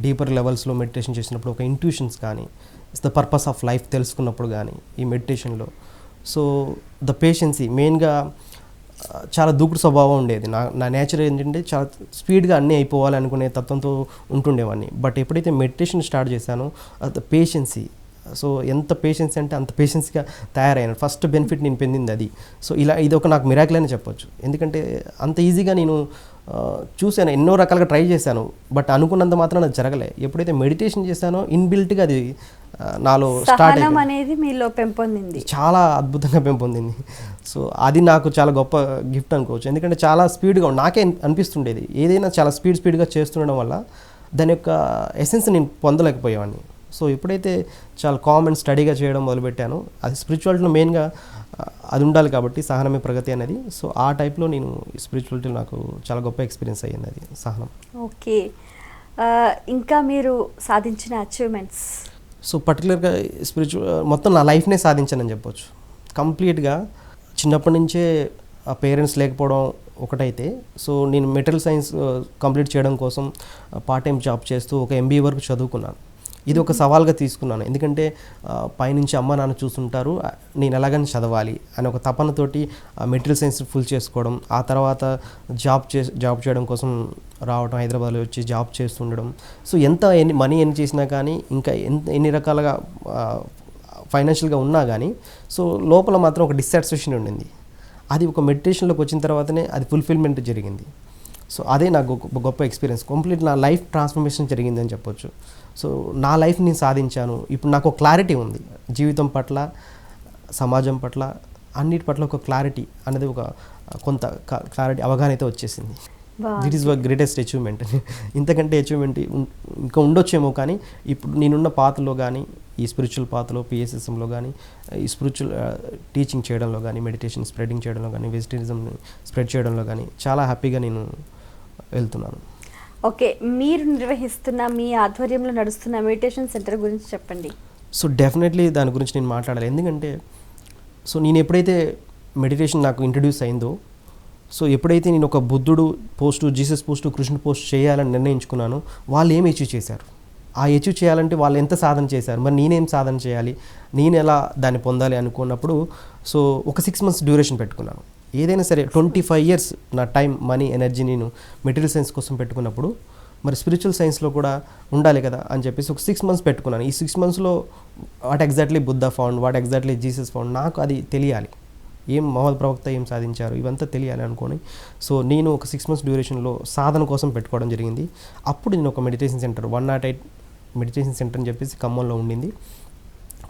S3: డీపర్ లెవెల్స్లో మెడిటేషన్ చేసినప్పుడు ఒక ఇంట్యూషన్స్ కానీ, it's the purpose of life తెలుసుకున్నప్పుడు కానీ ఈ మెడిటేషన్లో, సో ద పేషెన్సీ మెయిన్గా చాలా దూకుడు స్వభావం ఉండేది. నా నేచర్ ఏంటంటే చాలా స్పీడ్గా అన్నీ అయిపోవాలి అనుకునే తత్వంతో ఉంటుండేవాడిని. బట్ ఎప్పుడైతే మెడిటేషన్ స్టార్ట్ చేశానో ద పేషెన్సీ, సో ఎంత పేషెన్స్ అంటే అంత పేషెన్స్గా తయారయ్యాను. ఫస్ట్ బెనిఫిట్ నేను పొందింది అది. సో ఇది ఒక నాకు మిరాకిల్ అని చెప్పొచ్చు. ఎందుకంటే అంత ఈజీగా నేను చూశాను, ఎన్నో రకాలుగా ట్రై చేశాను, బట్ అనుకున్నంత మాత్రం అది జరగలే. ఎప్పుడైతే మెడిటేషన్ చేశానో ఇన్బిల్ట్గా అది నాలో స్టార్ట్
S1: అనేది మీలో పెంపొందింది,
S3: చాలా అద్భుతంగా పెంపొందింది. సో అది నాకు చాలా గొప్ప గిఫ్ట్ అనుకోవచ్చు. ఎందుకంటే చాలా స్పీడ్గా నాకే అనిపిస్తుండేది, ఏదైనా చాలా స్పీడ్గా చేస్తుండడం వల్ల దాని యొక్క ఎసెన్స్ నేను పొందలేకపోయేవాడిని. సో ఎప్పుడైతే చాలా కామ్ అండ్ స్టడీగా చేయడం మొదలుపెట్టాను, అది స్పిరిచువాలిటీలో మెయిన్గా అది ఉండాలి కాబట్టి సహనమే ప్రగతి అనేది. సో ఆ టైప్లో నేను స్పిరిచువాలిటీ నాకు చాలా గొప్ప ఎక్స్పీరియన్స్ అయ్యింది అది సహనం.
S1: ఓకే, ఇంకా మీరు సాధించిన అచీవ్మెంట్స్?
S3: సో పర్టికులర్గా మొత్తం నా లైఫ్నే సాధించానని చెప్పొచ్చు. కంప్లీట్గా చిన్నప్పటి నుంచే ఆ పేరెంట్స్ లేకపోవడం ఒకటైతే, సో నేను మెటీరియల్ సైన్స్ కంప్లీట్ చేయడం కోసం పార్ట్ టైం జాబ్ చేస్తూ ఒక MBA వరకు చదువుకున్నాను. ఇది ఒక సవాల్గా తీసుకున్నాను, ఎందుకంటే పైనుంచి అమ్మ నాన్న చూస్తుంటారు, నేను ఎలాగని చదవాలి అని ఒక తపనతోటి మెటీరియల్ సైన్స్ ఫుల్ చేసుకోవడం. ఆ తర్వాత జాబ్ చేయడం కోసం రావడం, హైదరాబాద్లో వచ్చి జాబ్ చేస్తుండడం. సో మనీ ఎన్ని చేసినా కానీ, ఇంకా ఎన్ని రకాలుగా ఫైనాన్షియల్గా ఉన్నా కానీ, సో లోపల మాత్రం ఒక డిస్సాటిస్ఫాక్షన్ ఉండింది. అది ఒక మెడిటేషన్లోకి వచ్చిన తర్వాతనే అది ఫుల్ఫిల్మెంట్ జరిగింది. సో అదే నాకు గొప్ప ఎక్స్పీరియన్స్, కంప్లీట్ నా లైఫ్ ట్రాన్స్ఫర్మేషన్ జరిగిందని చెప్పొచ్చు. సో నా లైఫ్ నేను సాధించాను, ఇప్పుడు నాకు ఒక క్లారిటీ ఉంది జీవితం పట్ల, సమాజం పట్ల, అన్నిటి పట్ల ఒక క్లారిటీ అనేది, ఒక కొంత క్లారిటీ అవగాహన అయితే వచ్చేసింది. దిట్ ఈస్ ద గ్రేటెస్ట్ అచీవ్మెంట్. ఇంతకంటే అచీవ్మెంట్ ఇంకా ఉండొచ్చేమో, కానీ ఇప్పుడు నేనున్న పాత్రలో కానీ, ఈ స్పిరిచువల్ పాత్రలో PSSMలో కానీ, ఈ స్పిరిచువల్ టీచింగ్ చేయడంలో కానీ, మెడిటేషన్ స్ప్రెడింగ్ చేయడంలో కానీ, వెజిటేరియనిజంని స్ప్రెడ్ చేయడంలో కానీ చాలా హ్యాపీగా నేను వెళ్తున్నాను.
S1: ఓకే, మీరు నిర్వహిస్తున్న, మీ ఆధ్వర్యంలో నడుస్తున్న మెడిటేషన్ సెంటర్ గురించి చెప్పండి.
S3: సో డెఫినెట్లీ దాని గురించి నేను మాట్లాడాలి, ఎందుకంటే సో నేను ఎప్పుడైతే మెడిటేషన్ నాకు ఇంట్రడ్యూస్ అయిందో, సో ఎప్పుడైతే నేను ఒక బుద్ధుడు పోస్టు, జీసస్ పోస్టు, కృష్ణుడు పోస్ట్ చేయాలని నిర్ణయించుకున్నాను, వాళ్ళు ఏం అచీవ్ చేశారు, ఆ అచీవ్ చేయాలంటే వాళ్ళు ఎంత సాధన చేశారు, మరి నేనేం సాధన చేయాలి, నేను ఎలా దాన్ని పొందాలి అనుకున్నప్పుడు, సో ఒక 6 months డ్యూరేషన్ పెట్టుకున్నాను. ఏదైనా సరే 25 years నా టైం, మనీ, ఎనర్జీ నేను మెటీరియల్ సైన్స్ కోసం పెట్టుకున్నప్పుడు, మరి స్పిరిచువల్ సైన్స్లో కూడా ఉండాలి కదా అని చెప్పేసి ఒక 6 months పెట్టుకున్నాను. ఈ 6 monthsలో what exactly Buddha found, what exactly Jesus found, నాకు అది తెలియాలి, ఏం మహోద్ ప్రవక్త ఏం సాధించారు, ఇవంతా తెలియాలి అనుకొని, సో నేను ఒక 6 months డ్యూరేషన్లో సాధన కోసం పెట్టుకోవడం జరిగింది. అప్పుడు నేను ఒక మెడిటేషన్ సెంటర్ 108 మెడిటేషన్ సెంటర్ అని చెప్పేసి ఖమ్మంలో ఉండింది.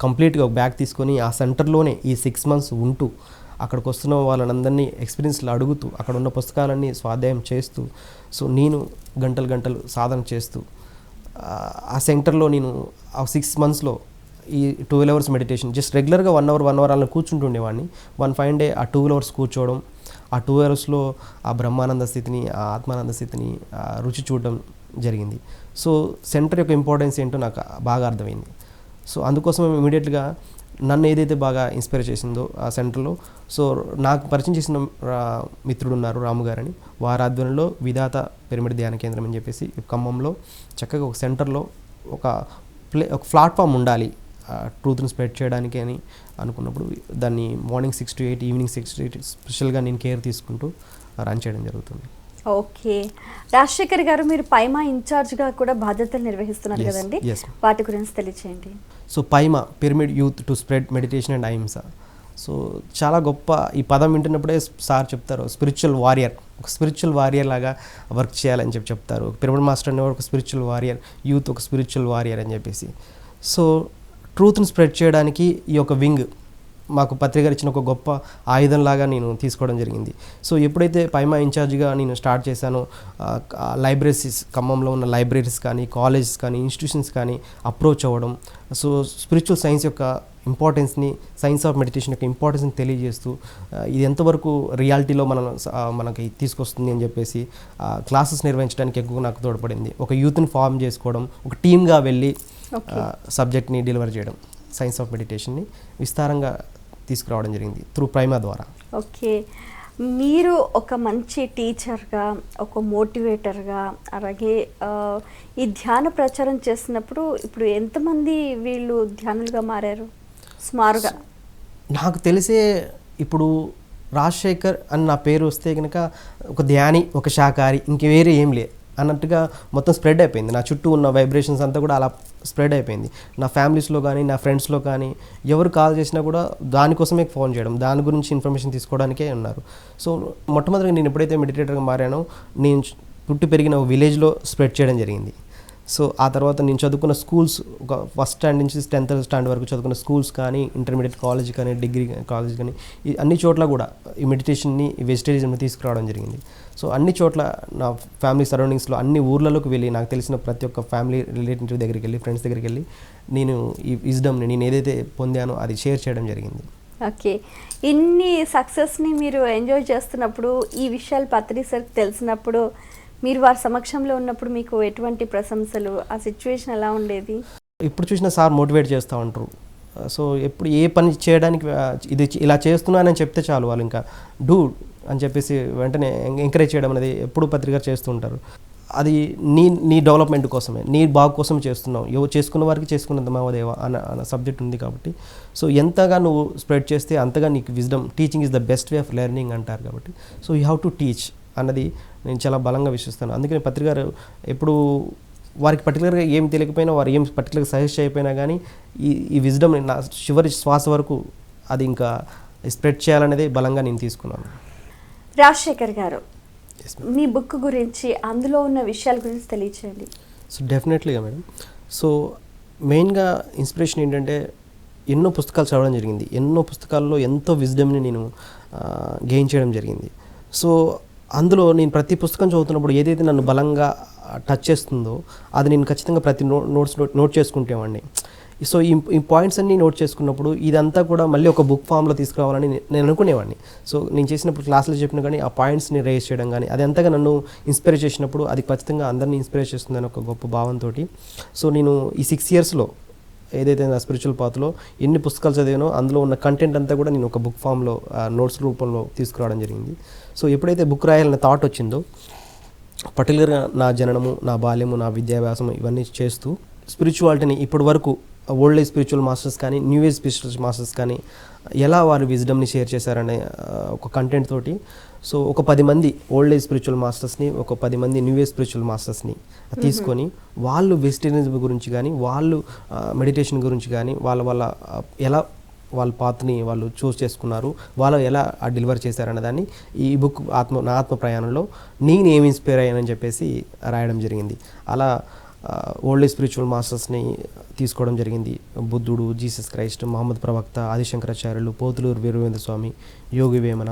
S3: కంప్లీట్గా ఒక బ్యాగ్ తీసుకొని ఆ సెంటర్లోనే ఈ 6 months ఉంటూ, అక్కడికి వస్తున్న వాళ్ళందరినీ ఎక్స్పీరియన్స్లు అడుగుతూ, అక్కడ ఉన్న పుస్తకాలన్నీ స్వాధ్యాయం చేస్తూ, సో నేను గంటలు సాధన చేస్తూ, ఆ సెంటర్లో నేను ఆ 6 monthsలో ఈ 12 hours మెడిటేషన్ జస్ట్ రెగ్యులర్గా 1 hour అలా కూర్చుంటుండేవాడిని. వన్ ఫైన్ డే ఆ 12 hours కూర్చోవడం, ఆ 2 hours ఆ బ్రహ్మానంద స్థితిని, ఆ ఆత్మానంద స్థితిని రుచి చూడడం జరిగింది. సో సెంటర్ యొక్క ఇంపార్టెన్స్ ఏంటో నాకు బాగా అర్థమైంది. సో అందుకోసం ఇమీడియట్గా నన్ను ఏదైతే బాగా ఇన్స్పైర్ చేసిందో ఆ సెంటర్లో, సో నాకు పరిచయం చేసిన మిత్రుడు ఉన్నారు, రాము గారని, వారి ఆధ్వర్యంలో విధాత పిరమిడ్ ధ్యాన కేంద్రం అని చెప్పేసి ఖమ్మంలో చక్కగా ఒక సెంటర్లో ఒక ప్లాట్ఫామ్ ఉండాలి ట్రూత్ని స్ప్రెడ్ చేయడానికి అని అనుకున్నప్పుడు దాన్ని మార్నింగ్ 6 to 8, ఈవినింగ్ 6 to 8 స్పెషల్గా నేను కేర్ తీసుకుంటూ రన్ చేయడం జరుగుతుంది.
S1: ఓకే, రాజశేఖర్ గారు మీరు పైమా ఇన్ఛార్జ్గా కూడా బాధ్యతలు నిర్వహిస్తున్నారు
S3: Yes,
S1: కదండి,
S3: yes.
S1: వాటి గురించి తెలియచేయండి.
S3: So పైమా pyramid youth to spread meditation and అహింస. సో చాలా గొప్ప ఈ పదం వింటున్నప్పుడే సార్ చెప్తారు స్పిరిచువల్ వారియర్, ఒక స్పిరిచువల్ వారియర్ లాగా వర్క్ చేయాలని చెప్తారు. పిరమిడ్ మాస్టర్ అనేవాడు ఒక స్పిరిచువల్ వారియర్, యూత్ ఒక స్పిరిచువల్ వారియర్ అని చెప్పేసి. సో ట్రూత్ని స్ప్రెడ్ చేయడానికి ఈ యొక్క వింగ్ మాకు పత్రిక ఇచ్చిన ఒక గొప్ప ఆయుధంలాగా నేను తీసుకోవడం జరిగింది. సో ఎప్పుడైతే పైమా ఇన్ఛార్జ్గా నేను స్టార్ట్ చేశానో లైబ్రరీస్, ఖమ్మంలో ఉన్న లైబ్రరీస్ కానీ, కాలేజెస్ కానీ, ఇన్స్టిట్యూషన్స్ కానీ అప్రోచ్ అవ్వడం, సో స్పిరిచువల్ సైన్స్ యొక్క ఇంపార్టెన్స్ని, సైన్స్ ఆఫ్ మెడిటేషన్ యొక్క ఇంపార్టెన్స్ని తెలియజేస్తూ ఇది ఎంతవరకు రియాలిటీలో మనకి తీసుకొస్తుంది అని చెప్పేసి క్లాసెస్ నిర్వహించడానికి ఎక్కువ నాకు తోడ్పడింది. ఒక యూత్ని ఫామ్ చేసుకోవడం, ఒక టీమ్గా వెళ్ళి సబ్జెక్ట్ని డెలివర్ చేయడం, సైన్స్ ఆఫ్ మెడిటేషన్ని విస్తారంగా తీసుకురావడం జరిగింది త్రూ పైమా ద్వారా.
S1: ఓకే, మీరు ఒక మంచి టీచర్గా, ఒక మోటివేటర్గా, అలాగే ఈ ధ్యాన ప్రచారం చేసినప్పుడు ఇప్పుడు ఎంతమంది వీళ్ళు ధ్యానులుగా మారారు సుమారుగా?
S3: నాకు తెలిసే ఇప్పుడు రాజశేఖర్ అని నా పేరు వస్తే కనుక ఒక ధ్యాని, ఒక శాకాహారి, ఇంక వేరే ఏం లేదు అన్నట్టుగా మొత్తం స్ప్రెడ్ అయిపోయింది. నా చుట్టూ ఉన్న వైబ్రేషన్స్ అంతా కూడా అలా స్ప్రెడ్ అయిపోయింది. నా ఫ్యామిలీస్లో కానీ, నా ఫ్రెండ్స్లో కానీ ఎవరు కాల్ చేసినా కూడా దానికోసమే ఫోన్ చేయడం, దాని గురించి ఇన్ఫర్మేషన్ తీసుకోవడానికే ఉన్నారు. సో మొట్టమొదటిగా నేను ఎప్పుడైతే మెడిటేటర్గా మారానో నేను పుట్టి పెరిగిన ఒక విలేజ్లో స్ప్రెడ్ చేయడం జరిగింది. సో ఆ తర్వాత నేను చదువుకున్న స్కూల్స్, ఒక ఫస్ట్ స్టాండ్ నుంచి 10th స్టాండ్ వరకు చదువుకున్న స్కూల్స్ కానీ, ఇంటర్మీడియట్ కాలేజ్ కానీ, డిగ్రీ కాలేజ్ కానీ, ఈ అన్ని చోట్ల కూడా ఈ మెడిటేషన్ని, ఈ వెజిటేరియజంని తీసుకురావడం జరిగింది. సో అన్ని చోట్ల నా ఫ్యామిలీ సరౌండింగ్స్లో అన్ని ఊర్లలోకి వెళ్ళి నాకు తెలిసిన ప్రతి ఒక్క ఫ్యామిలీ రిలేటివ్ దగ్గరికి వెళ్ళి, ఫ్రెండ్స్ దగ్గరికి వెళ్ళి నేను ఈ విజ్డమ్ని నేను ఏదైతే పొందానో అది షేర్ చేయడం జరిగింది.
S1: ఓకే, ఇన్ని సక్సెస్ని మీరు ఎంజాయ్ చేస్తున్నప్పుడు, ఈ విషయాలు పత్రి సార్కి తెలిసినప్పుడు, మీరు వారి సమక్షంలో ఉన్నప్పుడు మీకు ఎటువంటి ప్రశంసలు, ఆ సిచ్యువేషన్ ఎలా ఉండేది?
S3: ఇప్పుడు చూసినా సార్ మోటివేట్ చేస్తూ ఉంటారు. సో ఎప్పుడు ఏ పని చేయడానికి ఇది ఇలా చేస్తున్నానని చెప్తే చాలు వాళ్ళు ఇంకా డూ అని చెప్పేసి వెంటనే ఎంకరేజ్ చేయడం అనేది ఎప్పుడు పత్రిక చేస్తూ ఉంటారు. అది నీ డెవలప్మెంట్ కోసమే, నీ బాగు కోసం చేస్తున్నావు, ఎవరు చేసుకున్న వారికి చేసుకున్నంత మావదేవా అన్న సబ్జెక్ట్ ఉంది కాబట్టి, సో ఎంతగా నువ్వు స్ప్రెడ్ చేస్తే అంతగా నీకు wisdom, teaching is the best way of learning అంటారు కాబట్టి, so you have to teach అన్నది నేను చాలా బలంగా విశ్వసిస్తాను. అందుకని పత్రిక ఎప్పుడు వారికి పర్టికులర్గా ఏం తెలియకపోయినా, వారు ఏం పర్టికులర్గా సజెస్ట్ చేయకపోయినా కానీ ఈ విజ్డమ్ నా చివరి శ్వాస వరకు అది ఇంకా స్ప్రెడ్ చేయాలనేది బలంగా నేను తీసుకున్నాను.
S1: రాజశేఖర్ గారు, మీ బుక్ గురించి, అందులో ఉన్న విషయాల గురించి తెలియచేయండి.
S3: సో డెఫినెట్లీగా మేడం. సో మెయిన్గా ఇన్స్పిరేషన్ ఏంటంటే ఎన్నో పుస్తకాలు చదవడం జరిగింది. ఎన్నో పుస్తకాల్లో ఎంతో విజ్డమ్ని నేను గెయిన్ చేయడం జరిగింది. సో అందులో నేను ప్రతి పుస్తకం చదువుతున్నప్పుడు ఏదైతే నన్ను బలంగా టచ్ చేస్తుందో అది నేను ఖచ్చితంగా ప్రతి నోట్ చేసుకుంటేవాడిని. సో ఈ పాయింట్స్ అన్నీ నోట్ చేసుకున్నప్పుడు ఇదంతా కూడా మళ్ళీ ఒక బుక్ ఫామ్లో తీసుకురావాలని నేను అనుకునేవాడిని. సో నేను చేసినప్పుడు క్లాసులో చెప్పిన కానీ ఆ పాయింట్స్ని రేస్ చేయడం కానీ అది అంతగా నన్ను ఇన్స్పైర్ చేసినప్పుడు అది ఖచ్చితంగా అందరినీ ఇన్స్పైర్ చేస్తుందని ఒక గొప్ప భావంతో, సో నేను ఈ 6 yearsలో ఏదైతే నా స్పిరిచువల్ పాత్లో ఎన్ని పుస్తకాలు చదివానో అందులో ఉన్న కంటెంట్ అంతా కూడా నేను ఒక బుక్ ఫామ్లో నోట్స్ రూపంలో తీసుకురావడం జరిగింది. సో ఎప్పుడైతే బుక్ రాయాలనే థాట్ వచ్చిందో, పర్టికులర్గా నా జననము, నా బాల్యము, నా విద్యాభ్యాసం ఇవన్నీ చేస్తూ స్పిరిచువాలిటీని ఇప్పటి వరకు ఓల్డ్ ఏజ్ స్పిరిచువల్ మాస్టర్స్ కానీ, న్యూ ఏజ్ స్పిరిచువల్ మాస్టర్స్ కానీ ఎలా వారి విజ్డమ్ని షేర్ చేశారనే ఒక కంటెంట్ తోటి, సో ఒక 10 మంది ఓల్డ్ ఏజ్ స్పిరిచువల్ మాస్టర్స్ని, ఒక 10 మంది న్యూ ఏజ్ స్పిరిచువల్ మాస్టర్స్ని తీసుకొని వాళ్ళు వెజిటేరియనిజం గురించి కానీ, వాళ్ళు మెడిటేషన్ గురించి కానీ, వాళ్ళ ఎలా వాళ్ళ పాత్ని వాళ్ళు చూస్ చేసుకున్నారు, వాళ్ళు ఎలా డెలివర్ చేశారన్న దాన్ని ఈ బుక్ నా ఆత్మ ప్రయాణంలో నేను ఏమి ఇన్స్పైర్ అయ్యానని చెప్పేసి రాయడం జరిగింది. అలా ఓల్డ్ ఏజ్ స్పిరిచువల్ మాస్టర్స్ని తీసుకోవడం జరిగింది. బుద్ధుడు, జీసస్ క్రైస్ట్, మహమ్మద్ ప్రవక్త, ఆదిశంకరాచార్యులు, పోతులూరు వీరవేంద్ర స్వామి, యోగి వేమన,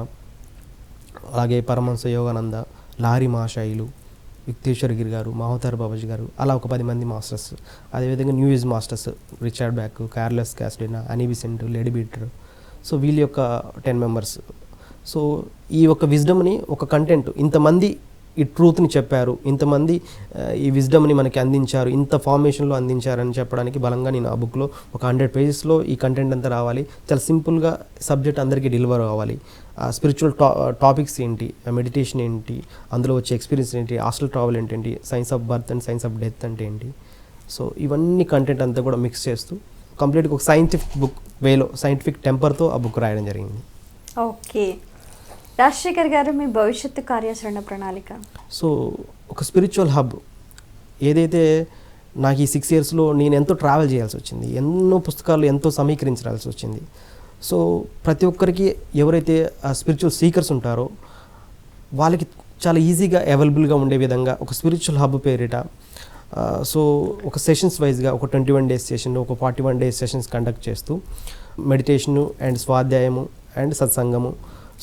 S3: అలాగే పరమహంస యోగానంద, లారీ మహాశయులు, యుక్తేశ్వరగిరి గారు, మహోతార్ బాబాజీ గారు, అలా ఒక 10 మంది మాస్టర్స్. అదేవిధంగా new age masters Richard Bach, Carlos Castaneda, Annie Besant, lady beater, so వీళ్ళ యొక్క 10 members. సో ఈ ఒక విజ్డమ్ని, ఒక కంటెంట్, ఇంతమంది ఈ ట్రూత్ని చెప్పారు, ఇంతమంది ఈ విజ్డమ్ని మనకి అందించారు, ఇంత ఫార్మేషన్లో అందించారని చెప్పడానికి బలంగా నేను ఆ బుక్లో ఒక 100 pagesలో ఈ కంటెంట్ అంతా రావాలి. చాలా సింపుల్గా సబ్జెక్ట్ అందరికీ డెలివర్ అవ్వాలి. స్పిరిచువల్ టాపిక్స్ ఏంటి, మెడిటేషన్ ఏంటి, అందులో వచ్చే ఎక్స్పీరియన్స్ ఏంటి, హాస్టల్ ట్రావెల్ ఏంటి, science of birth and science of death అంటే ఏంటి, సో ఇవన్నీ కంటెంట్ అంతా కూడా మిక్స్ చేస్తూ కంప్లీట్గా ఒక సైంటిఫిక్ బుక్ వేలో సైంటిఫిక్ టెంపర్తో ఆ బుక్ రాయడం జరిగింది.
S1: ఓకే. రాజశేఖర్ గారు, మీ భవిష్యత్తు కార్యాచరణ ప్రణాళిక?
S3: సో ఒక స్పిరిచువల్ హబ్ ఏదైతే నాకు ఈ 6 ఇయర్స్లో నేను ఎంతో ట్రావెల్ చేయాల్సి వచ్చింది, ఎన్నో పుస్తకాలు ఎంతో సమీకరించాల్సి వచ్చింది. సో ప్రతి ఒక్కరికి ఎవరైతే ఆ స్పిరిచువల్ సీకర్స్ ఉంటారో వాళ్ళకి చాలా ఈజీగా అవైలబుల్గా ఉండే విధంగా ఒక స్పిరిచువల్ హబ్ పేరిట సో ఒక సెషన్స్ వైజ్గా ఒక 21 డేస్ సెషన్, ఒక 41 డేస్ సెషన్స్ కండక్ట్ చేస్తూ మెడిటేషను అండ్ స్వాధ్యాయము అండ్ సత్సంగము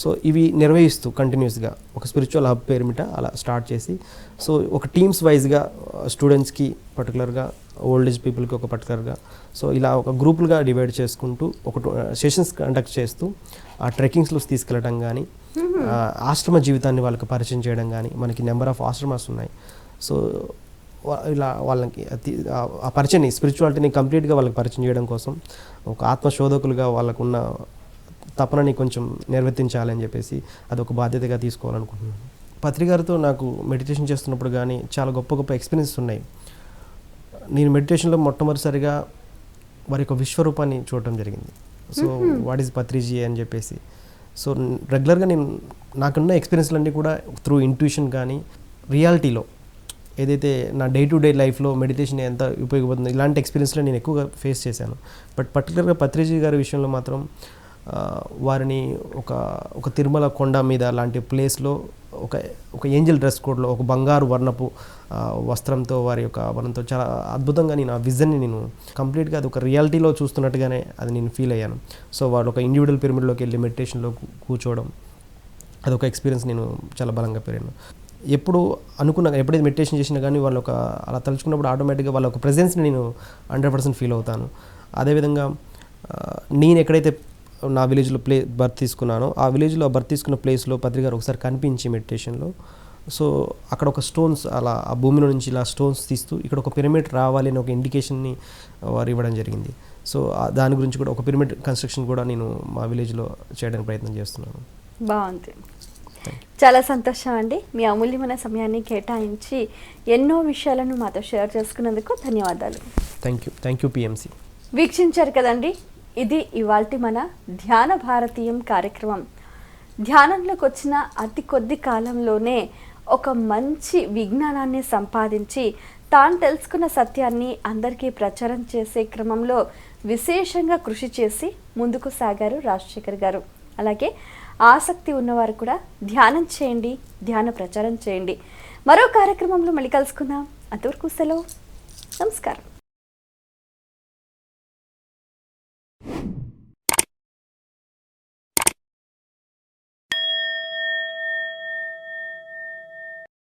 S3: సో ఇవి నిర్వహిస్తూ కంటిన్యూస్గా ఒక స్పిరిచువల్ హబ్ పేరు మీద అలా స్టార్ట్ చేసి సో ఒక టీమ్స్ వైజ్గా స్టూడెంట్స్కి పర్టికులర్గా, ఓల్డ్ ఏజ్ పీపుల్కి ఒక పర్టికులర్గా సో ఇలా ఒక గ్రూపులుగా డివైడ్ చేసుకుంటూ ఒక సెషన్స్ కండక్ట్ చేస్తూ ఆ ట్రెక్కింగ్స్లో తీసుకెళ్ళడం కానీ, ఆశ్రమ జీవితాన్ని వాళ్ళకి పరిచయం చేయడం కానీ, మనకి నెంబర్ ఆఫ్ ఆశ్రమాస్ ఉన్నాయి. సో ఇలా వాళ్ళకి ఆ పరిచయాన్ని, స్పిరిచువాలిటీని కంప్లీట్గా వాళ్ళకి పరిచయం చేయడం కోసం ఒక ఆత్మశోధకులుగా వాళ్ళకున్న తపనని కొంచెం నిర్వర్తించాలని చెప్పేసి అదొక బాధ్యతగా తీసుకోవాలనుకుంటున్నాను. పత్రి గారితో నాకు మెడిటేషన్ చేస్తున్నప్పుడు కానీ చాలా గొప్ప గొప్ప ఎక్స్పీరియన్సెస్ ఉన్నాయి. నేను మెడిటేషన్లో మొట్టమొదటిసారిగా వారి యొక్క విశ్వరూపాన్ని చూడటం జరిగింది. సో వాట్ ఈజ్ పత్రిజీ అని చెప్పేసి సో రెగ్యులర్గా నాకున్న ఎక్స్పీరియన్స్లన్నీ కూడా త్రూ ఇంట్యూషన్ కానీ రియాలిటీలో ఏదైతే నా డే టు డే లైఫ్లో మెడిటేషన్ ఎంత ఉపయోగపడుతుంది ఇలాంటి ఎక్స్పీరియన్స్లో నేను ఎక్కువగా ఫేస్ చేశాను. బట్ పర్టికులర్గా పత్రిజీ గారి విషయంలో మాత్రం వారిని ఒక తిరుమల కొండ మీద లాంటి ప్లేస్లో ఒక ఏంజల్ డ్రెస్ కోడ్లో ఒక బంగారు వర్ణపు వస్త్రంతో వారి యొక్క వర్ణంతో చాలా అద్భుతంగా నేను ఆ విజన్ని నేను కంప్లీట్గా అది ఒక రియాలిటీలో చూస్తున్నట్టుగానే అది నేను ఫీల్ అయ్యాను. సో వాళ్ళు ఒక ఇండివిజువల్ పిరమిడ్లోకి వెళ్ళి మెడిటేషన్లో కూర్చోవడం అదొక ఎక్స్పీరియన్స్ నేను చాలా బలంగా పెరిగాను. ఎప్పుడు ఎప్పుడైతే మెడిటేషన్ చేసినా కానీ వాళ్ళు అలా తలుచుకున్నప్పుడు ఆటోమేటిక్గా వాళ్ళ ఒక ప్రెజెన్స్ని నేను 100% ఫీల్ అవుతాను. అదేవిధంగా నేను ఎక్కడైతే నా విలేజ్లో బర్త్ తీసుకున్నానో ఆ విలేజ్లో బర్త్ తీసుకున్న ప్లేస్లో పత్రి గారు ఒకసారి కనిపించి మెడిటేషన్లో సో అక్కడ ఒక స్టోన్స్ అలా ఆ భూమిలో నుంచి ఇలా స్టోన్స్ తీస్తూ ఇక్కడ ఒక పిరమిడ్ రావాలి అని ఒక ఇండికేషన్ని వారు ఇవ్వడం జరిగింది. సో దాని గురించి కూడా ఒక పిరమిడ్ కన్స్ట్రక్షన్ కూడా నేను మా విలేజ్లో చేయడానికి ప్రయత్నం చేస్తున్నాను.
S1: బాగుంది, చాలా సంతోషం అండి. మీ అమూల్యమైన సమయాన్ని కేటాయించి ఎన్నో విషయాలను మాతో షేర్ చేసుకున్నందుకు ధన్యవాదాలు.
S3: Thank you PMC.
S1: వీక్షించారు కదండి, ఇది ఇవాల్టి మన ధ్యాన భారతీయం కార్యక్రమం. ధ్యానంలోకి వచ్చిన అతి కొద్ది కాలంలోనే ఒక మంచి విజ్ఞానాన్ని సంపాదించి తాను తెలుసుకున్న సత్యాన్ని అందరికీ ప్రచారం చేసే క్రమంలో విశేషంగా కృషి చేసి ముందుకు సాగారు రాజశేఖర్ గారు. అలాగే ఆసక్తి ఉన్నవారు కూడా ధ్యానం చేయండి, ధ్యాన ప్రచారం చేయండి. మరో కార్యక్రమంలో మళ్ళీ కలుసుకుందాం. అంతవరకు సెలవు, నమస్కారం.